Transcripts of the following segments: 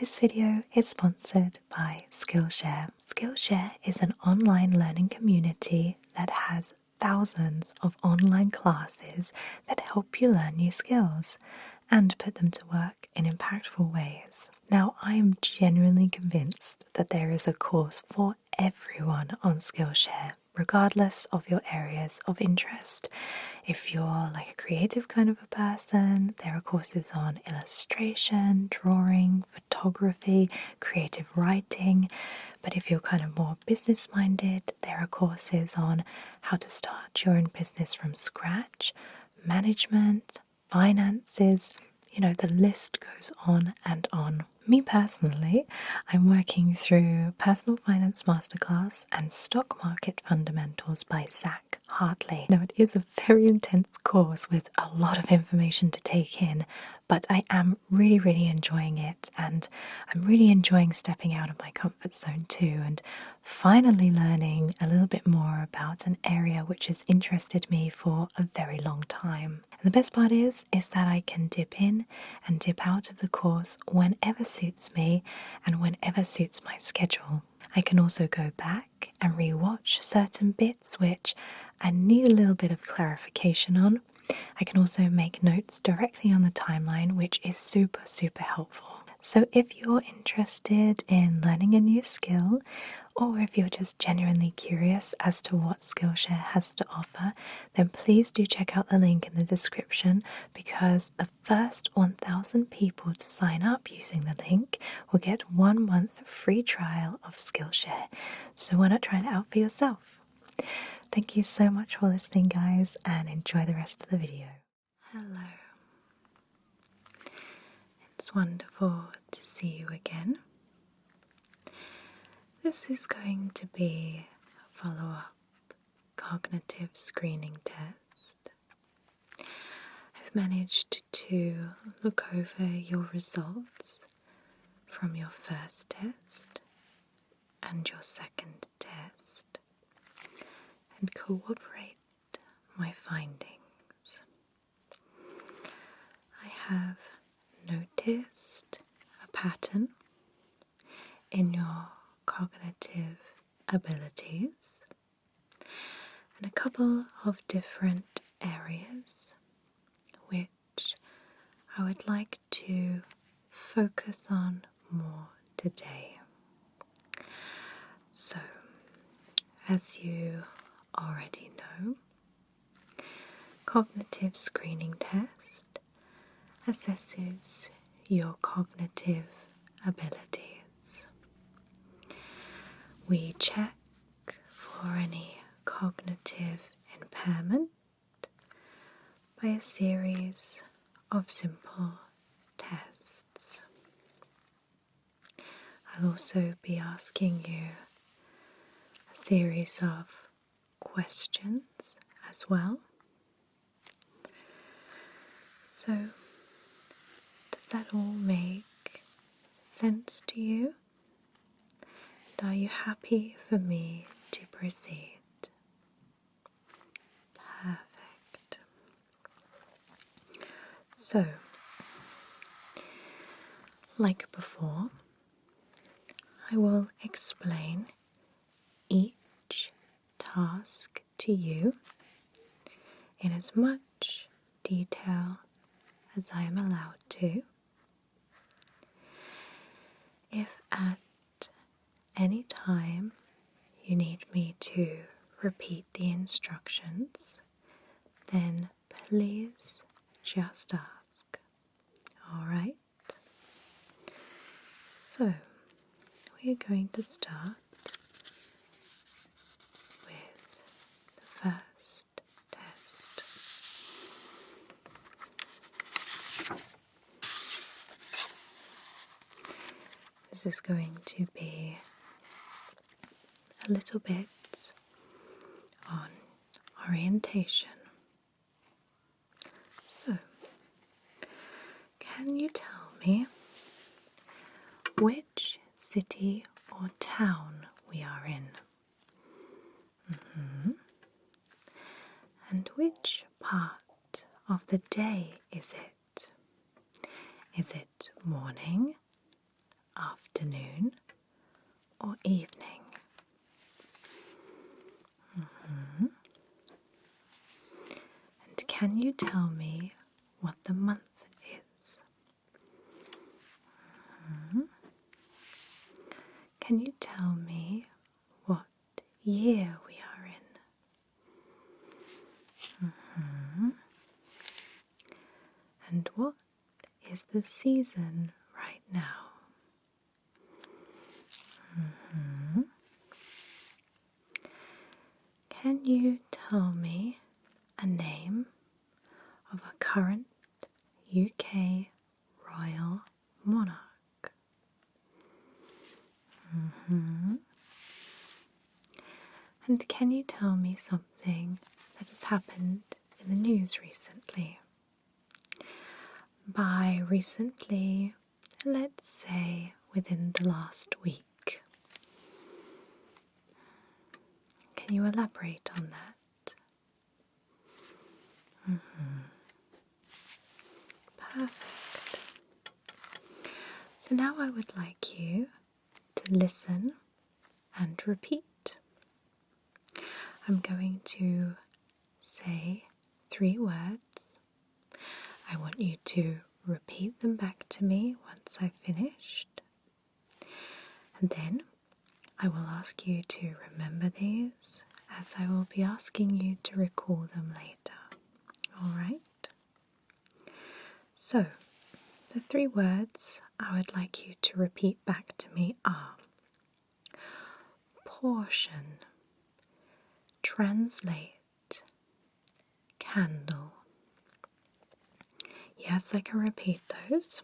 This video is sponsored by Skillshare. Skillshare is an online learning community that has thousands of online classes that help you learn new skills and put them to work in impactful ways. Now, I am genuinely convinced that there is a course for everyone on Skillshare, regardless of your areas of interest. If you're like a creative kind of a person, there are courses on illustration, drawing, photography, creative writing. But if you're kind of more business minded, there are courses on how to start your own business from scratch, management, finances, the list goes on and on. Me personally, I'm working through Personal Finance Masterclass and Stock Market Fundamentals by Zach Hartley. Now, it is a very intense course with a lot of information to take in, but I am really enjoying it, and I'm really enjoying stepping out of my comfort zone too, and finally learning a little bit more about an area which has interested me for a very long time. And the best part is that I can dip in and dip out of the course whenever suits me and whenever suits my schedule. I can also go back and rewatch certain bits which I need a little bit of clarification on. I can also make notes directly on the timeline, which is super helpful. So if you're interested in learning a new skill, or if you're just genuinely curious as to what Skillshare has to offer, then please do check out the link in the description, because the first 1,000 people to sign up using the link will get 1 month free trial of Skillshare. So why not try it out for yourself? Thank you so much for listening, guys, and enjoy the rest of the video. Hello. It's wonderful to see you again. This is going to be a follow-up cognitive screening test. I've managed to look over your results from your first test and your second test and corroborate my findings. I have noticed a pattern in your cognitive abilities and a couple of different areas which I would like to focus on more today. So, as you already know, cognitive screening test assesses your cognitive abilities. We check for any cognitive impairment by a series of simple tests. I'll also be asking you a series of questions as well. So, does that all make sense to you? And are you happy for me to proceed? Perfect. So, like before, I will explain each task to you in as much detail as I am allowed to. If at any time you need me to repeat the instructions, then please just ask. Alright? So, we are going to start with the first test. This is going to be a little bit on orientation. So, can you tell me which city or town we are in? And which part of the day is it? Is it morning, afternoon, or evening? And can you tell me what the month is? Can you tell me what year we are in? And what is the season right now? Can you tell me a name of a current UK royal monarch? And can you tell me something that has happened in the news recently? By recently, let's say within the last week. Can you elaborate on that? Perfect. So now I would like you to listen and repeat. I'm going to say 3 words. I want you to repeat them back to me once I've finished. And then I will ask you to remember these, as I will be asking you to recall them later. Alright? So, the 3 words I would like you to repeat back to me are portion, translate, candle. Yes, I can repeat those.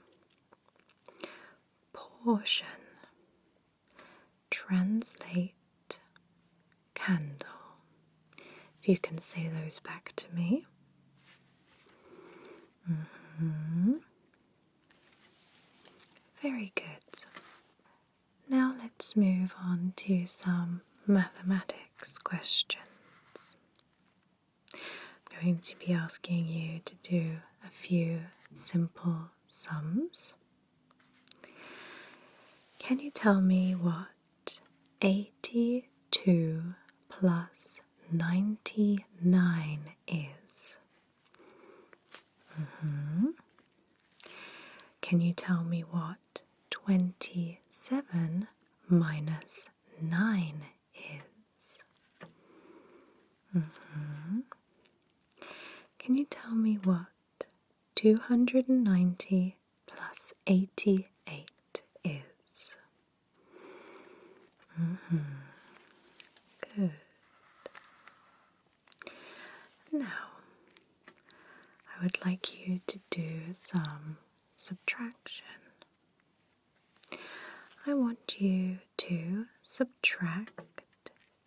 Portion, translate, candle. If you can say those back to me. Very good. Now let's move on to some mathematics questions. I'm going to be asking you to do a few simple sums. Can you tell me what 82 plus 99 is? Can you tell me what 27 minus 9 is? Can you tell me what 290 plus 88 is? Good. Now, I would like you to do some subtraction. I want you to subtract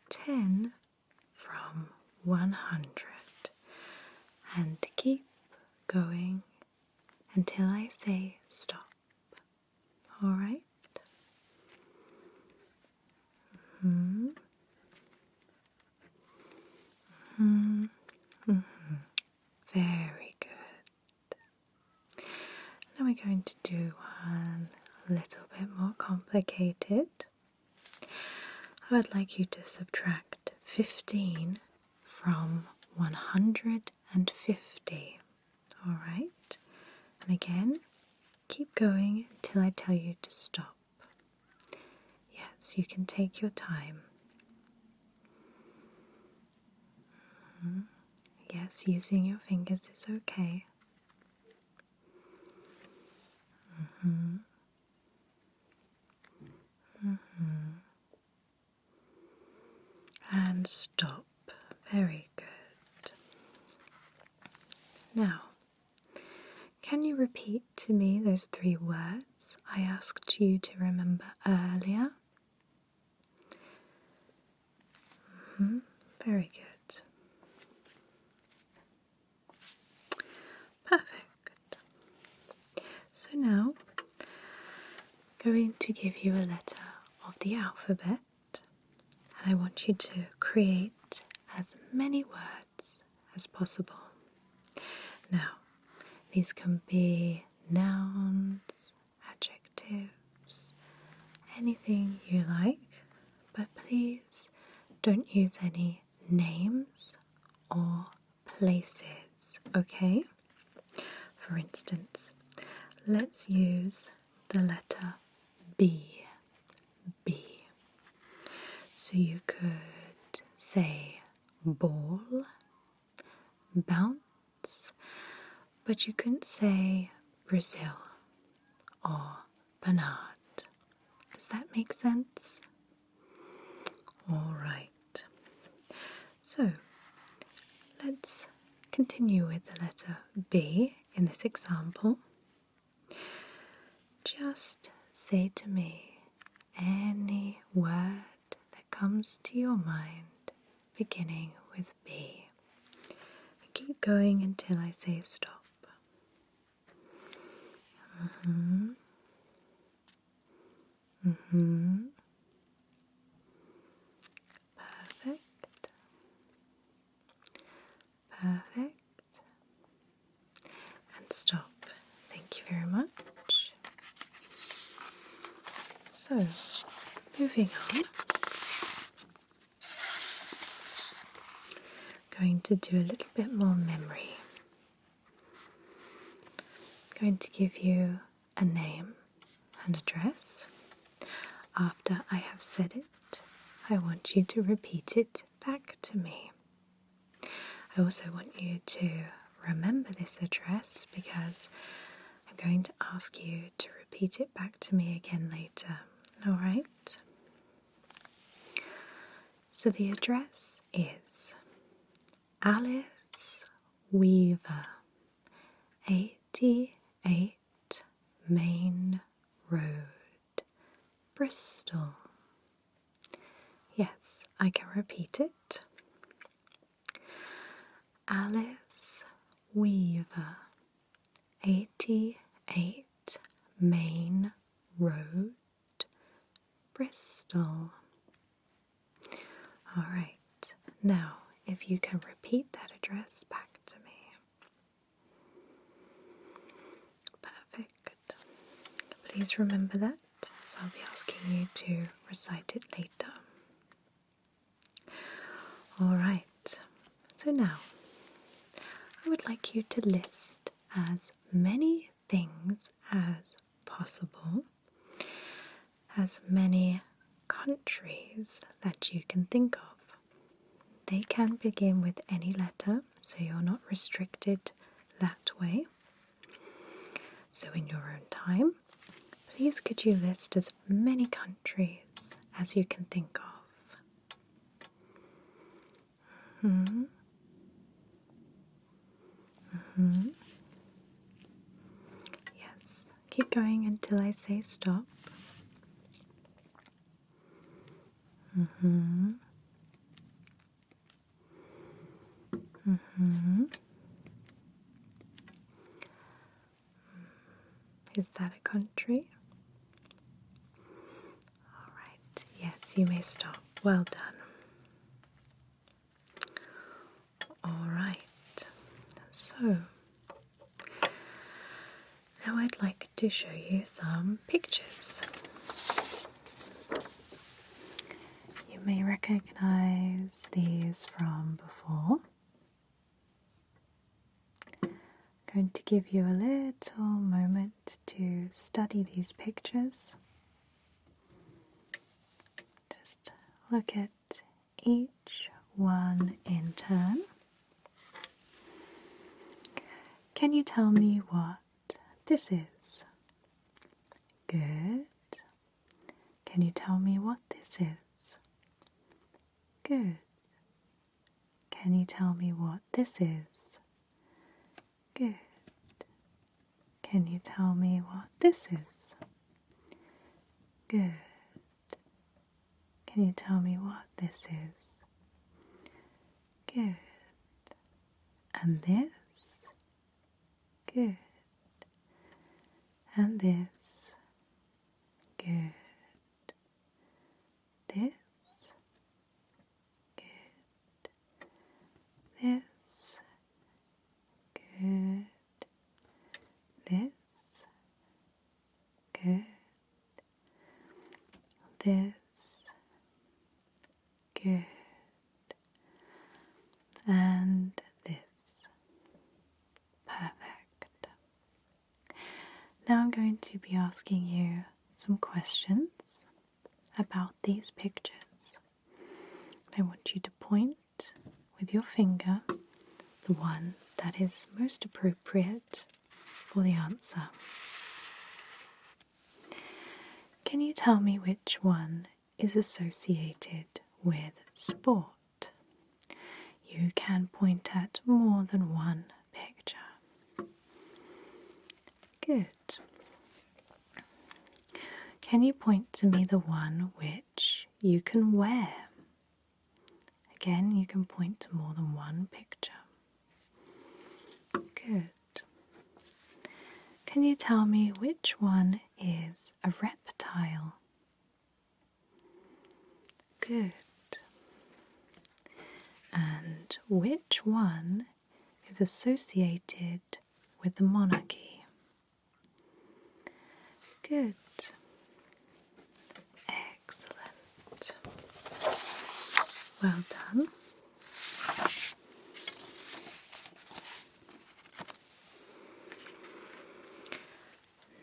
10 from 100 and keep going until I say stop. Alright? Very good. Now we're going to do one a little bit more complicated. I would like you to subtract 15 from 150. Alright? And again, keep going until I tell you to stop. Yes, you can take your time. Yes, using your fingers is okay. And stop. Very good. Now, can you repeat to me those 3 words I asked you to remember earlier? Very good. Perfect. So now, I'm going to give you a letter of the alphabet, and I want you to create as many words as possible. Now, these can be nouns, adjectives, anything you like, but please don't use any names or places, okay? For instance, let's use the letter B. B. So you could say ball, bounce, but you couldn't say Brazil or Bernard. Does that make sense? All right. So let's continue with the letter B in this example. Just say to me any word that comes to your mind beginning with B. Keep going until I say stop. Perfect. Perfect. And stop. Thank you very much. So, moving on. Going to do a little bit more memory. Going to give you a name and address. After I have said it, I want you to repeat it back to me. I also want you to remember this address because I'm going to ask you to repeat it back to me again later. Alright? So the address is Alice Weaver, 88 Main Road, Bristol. Yes, I can repeat it. Alice Weaver, 88 Main Road, Bristol. Alright, now if you can repeat that address back to me. Perfect. Please remember that, as I'll be asking you to recite it later. Alright, so now I would like you to list as many things as possible, as many countries that you can think of. They can begin with any letter, so you're not restricted that way. So in your own time, please could you list as many countries as you can think of. Yes, keep going until I say stop. Is that a country? Alright, yes, you may stop. Well done. Alright, so now I'd like to show you some pictures. You may recognize these from before. Going to give you a little moment to study these pictures. Just look at each one in turn. Can you tell me what this is? Good. Can you tell me what this is? Good. Can you tell me what this is? Good. Can you tell me what this is? Good. Can you tell me what this is? Good. And this? Good. And this? Good. This? Good. This? Good. This? Good. this. Good. And this. Perfect. Now I'm going to be asking you some questions about these pictures. I want you to point with your finger the one that is most appropriate for the answer. Can you tell me which one is associated with sport? You can point at more than one picture. Good. Can you point to me the one which you can wear? Again, you can point to more than one picture. Good. Can you tell me which one is a reptile? Good. And which one is associated with the monarchy? Good. Excellent. Well done.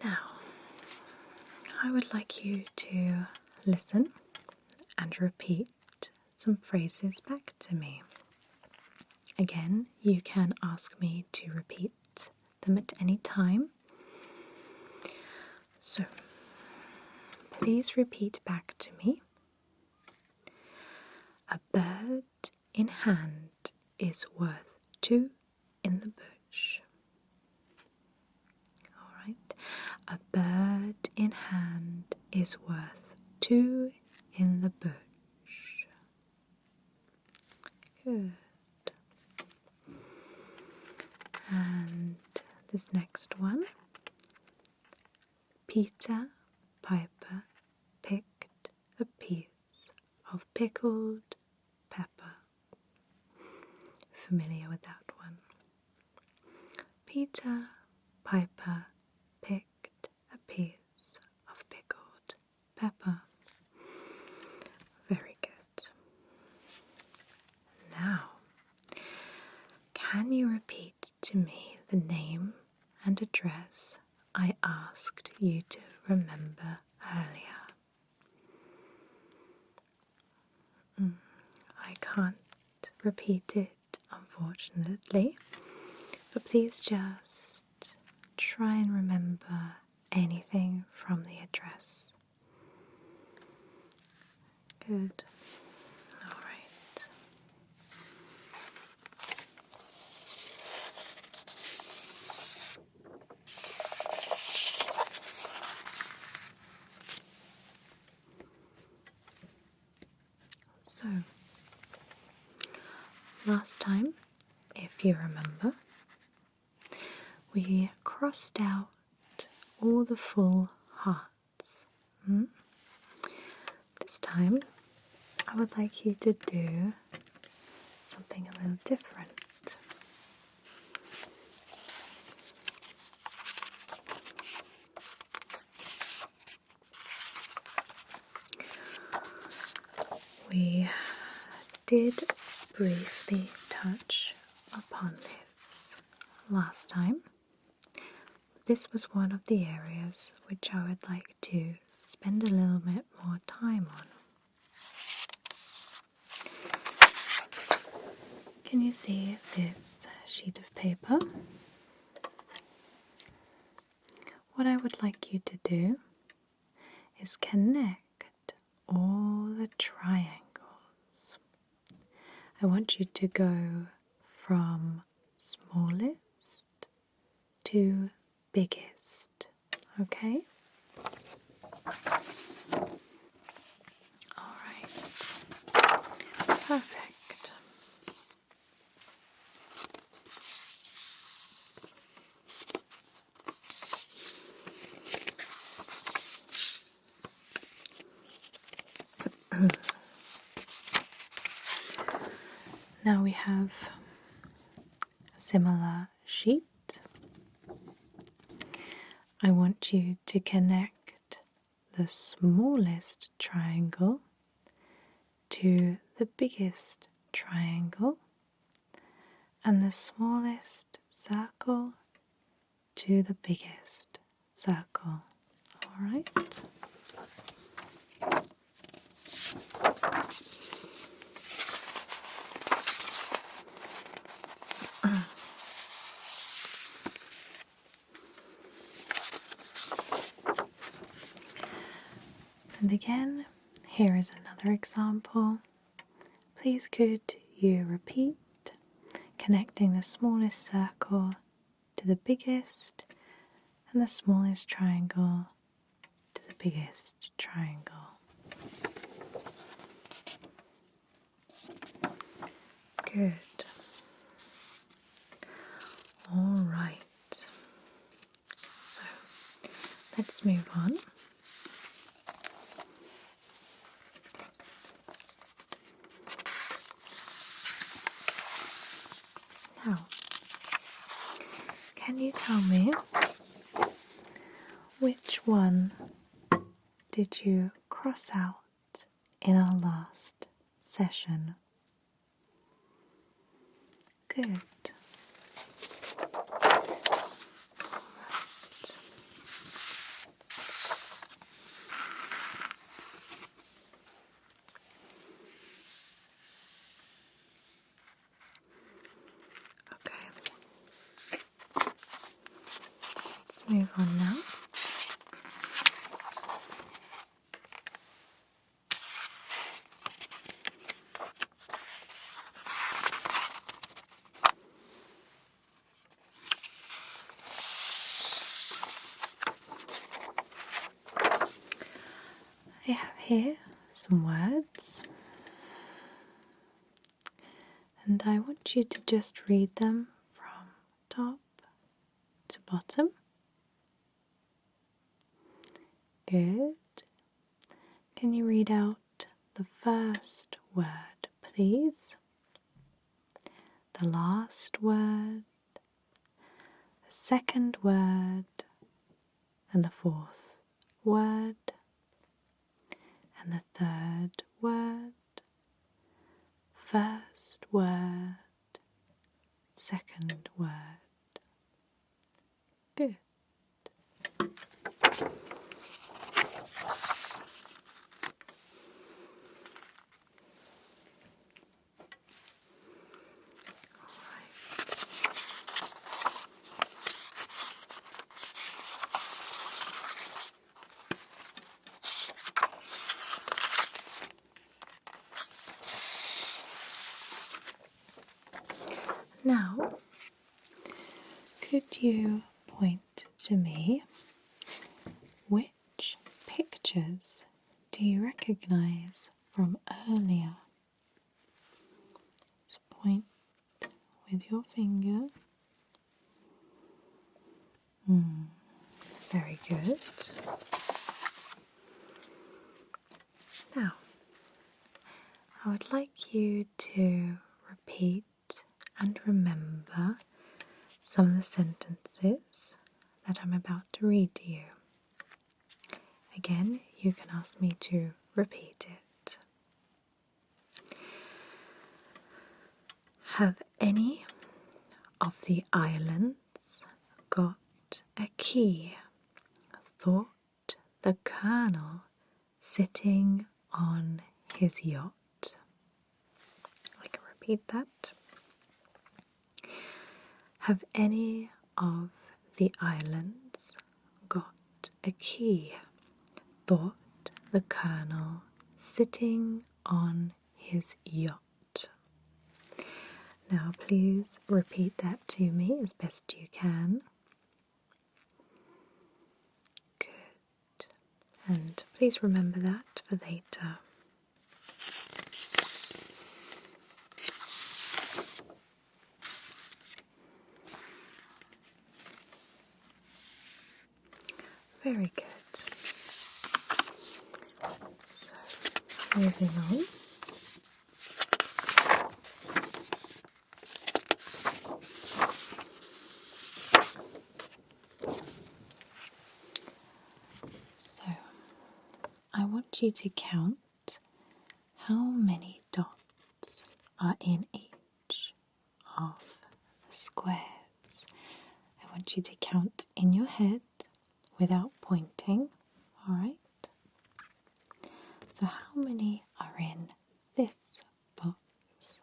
Now, I would like you to listen and repeat some phrases back to me. Again, you can ask me to repeat them at any time. So, please repeat back to me. A bird in hand is worth two in the bush. All right. A bird in hand is worth two in the bush. Good. And this next one. Peter Piper picked a piece of pickled pepper. Familiar with that one? Peter Piper picked a piece of pickled pepper. Very good. Now, can you repeat to me the name and address I asked you to remember earlier? I can't repeat it, unfortunately, but please just try and remember anything from the address. Good. All right. So, last time, if you remember, we crossed out all the full hearts. This time, I would like you to do something a little different. We did briefly touch upon this last time. This was one of the areas which I would like to spend a little bit more time on. Can you see this sheet of paper? What I would like you to do is connect all the triangles. I want you to go from smallest to biggest, okay? All right, perfect. Now we have a similar sheet. I want you to connect the smallest triangle to the biggest triangle, and the smallest circle to the biggest circle. All right. And again, here is another example. Please could you repeat, connecting the smallest circle to the biggest and the smallest triangle to the biggest triangle. Good. All right. So let's move on. Now, can you tell me which one did you cross out in our last session? Good. Right. Okay. Let's move on now. I have here some words, and I want you to just read them from top to bottom. Good. Can you read out the first word, please? The last word, the second word, and the fourth word, and the third word, first word, second word. Good. Now, could you point to me which pictures do you recognize from earlier? So point with your finger. Very good. Now, I would like you to repeat and remember some of the sentences that I'm about to read to you. Again, you can ask me to repeat it. Have any of the islands got a key? Thought the colonel sitting on his yacht. I can repeat that. Have any of the islands got a key? Thought the colonel sitting on his yacht. Now please repeat that to me as best you can. Good. And please remember that for later. Very good. So, moving on. So, want you to count how many dots are in each of the squares. I want you to count in your head without pointing, alright? So how many are in this box?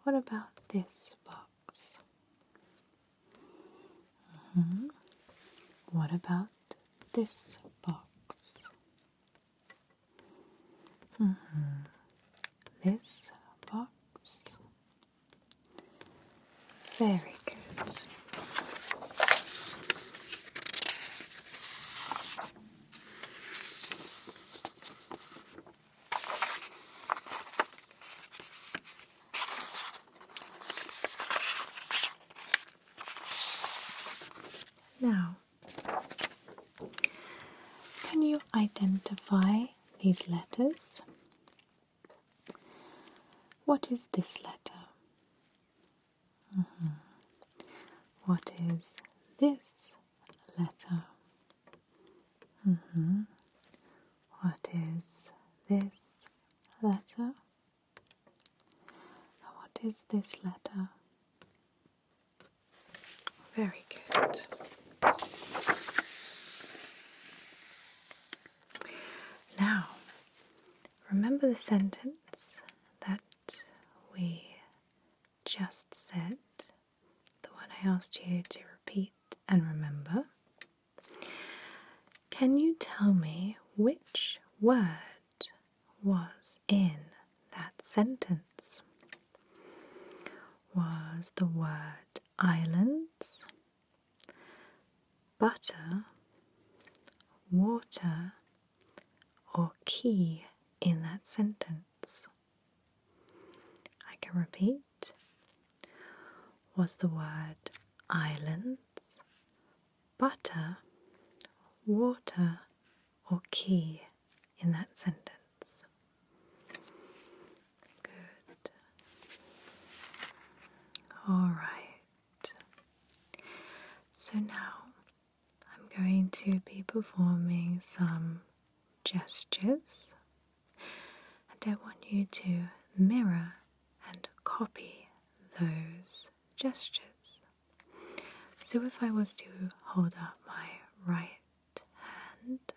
What about this box? What about this box? This box? Very good. Now, can you identify these letters? What is this letter? What is this letter? What is this letter? What is this letter? Very good. Now, remember the sentence that we just said, the one I asked you to repeat and remember? Can you tell me which word was in that sentence? Was the word islands, butter, water, or key in that sentence? I can repeat. Was the word islands, butter, water, or key in that sentence? Good. All right. So now I'm going to be performing some gestures, and I want you to mirror and copy those gestures. So if I was to hold up my right hand,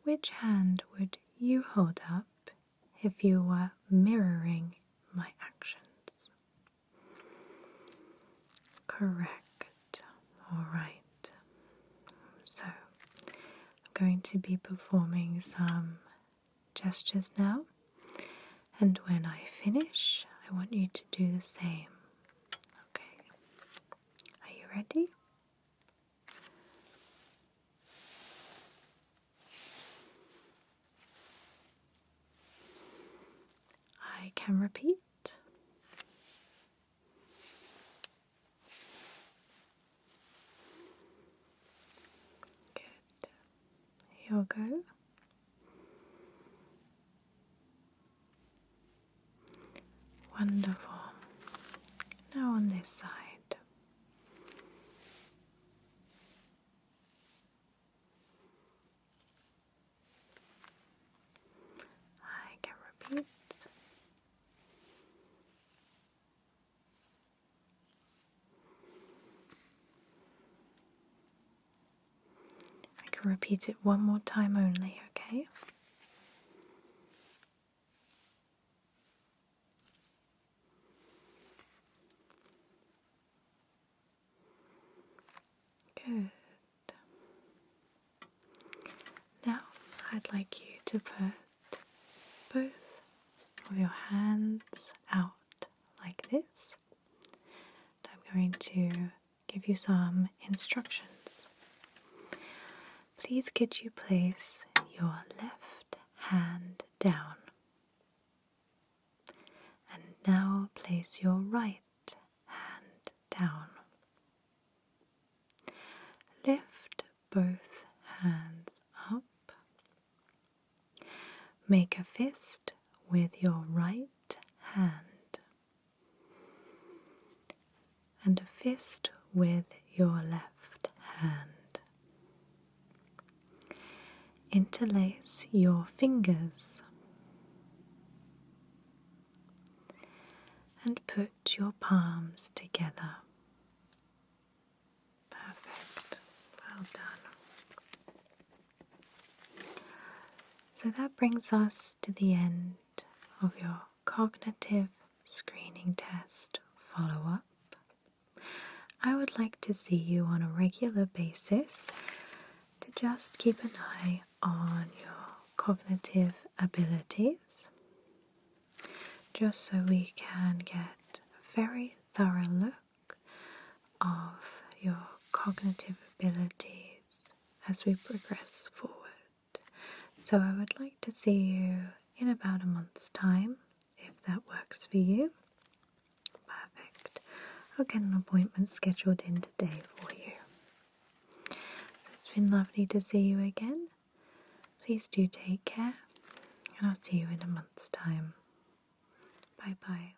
which hand would you hold up if you were mirroring my actions? Correct. All right. So I'm going to be performing some gestures now, and when I finish, I want you to do the same. Okay. Are you ready? I can repeat. Good. Here we go. Wonderful. Now on this side. I can repeat. I can repeat it one more time only, okay? Good. Now I'd like you to put both of your hands out like this. And I'm going to give you some instructions. Please could you place your left hand down, and now place your right hand down. Lift both hands up. Make a fist with your right hand and a fist with your left hand. interlace your fingers and put your palms together. Perfect. Well done. So that brings us to the end of your cognitive screening test follow-up. I would like to see you on a regular basis to just keep an eye on your cognitive abilities, just so we can get a very thorough look of your cognitive abilities as we progress forward. So I would like to see you in about a month's time, if that works for you. Perfect. I'll get an appointment scheduled in today for you. So it's been lovely to see you again. Please do take care, and I'll see you in a month's time. Bye bye.